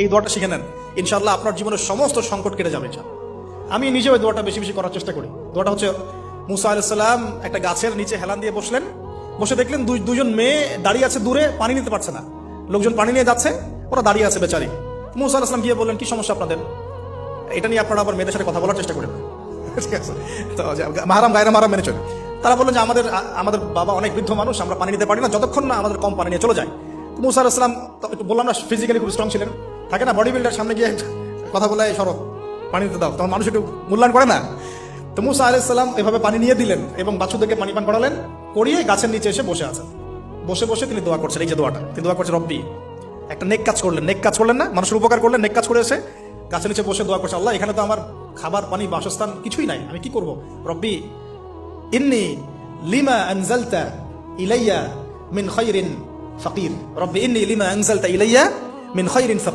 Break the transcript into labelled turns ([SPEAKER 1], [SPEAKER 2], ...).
[SPEAKER 1] এই দোয়াটা শিখে নেন, ইনশাআল্লাহ আপনার জীবনের সমস্ত সংকট কেটে যাবে। আমি নিজে ওই দোয়াটা বেশি বেশি করার চেষ্টা করি। দোয়াটা হচ্ছে, মুসা আলাইহিস সালাম একটা গাছের নিচে হেলান দিয়ে বসলেন, বসে দেখলেন দুজন মেয়ে দাঁড়িয়ে আছে দূরে, পানি নিতে পারছে না। লোকজন পানি নিয়ে যাচ্ছে, ওরা দাঁড়িয়ে আছে বেচারি। মুসা আলাইহিস সালাম গিয়ে বললেন, কি সমস্যা আপনাদের? এটা নিয়ে আপনারা আবার মেয়েদের সাথে কথা বলার চেষ্টা করেন, ঠিক আছে? তো মাহারাম গায়রা মাহারাম মেনে চলে। তারা বললেন যে আমাদের বাবা অনেক বৃদ্ধ মানুষ, আমরা পানি নিতে পারি না যতক্ষণ না আমাদের কম পানি নিয়ে চলে যায়। মুসা আলাইহিস সালাম একটু বললাম না, ফিজিক্যালি খুব স্ট্রং ছিলেন, থাকে না বডি বিল্ডার, সামনে গিয়ে কথা বলে সরব পানি দিতে দাও, তখন মানুষ একটু মূল্যায়ন করে না। তো মুসা আলাইহিস সালাম এভাবে পানি নিয়ে দিলেন এবং বাছুরদেরকে পানি পান করালেন, করিয়ে গাছের নিচে এসে বসে আছেন। বসে বসে তিনি দোয়া করছেন, এই যে দোয়াটা তিনি দোয়া করছেন, রব্বি, একটা নেক কাজ করলেন না, মানুষের উপকার করলেন, নেক কাজ করে এসে গাছের নিচে বসে দোয়া করছে, আল্লাহ এখানে তো আমার খাবার পানি বাসস্থান কিছুই নাই, আমি কি করব? রব্বি ইন্নী লিমা আনজালতা ইলাইয়া মিন খায়রিন ফাকির, রব্বি ইন্নী লিমা আনজালতা ইলাইয়া মিন খায়রিন ফাকির।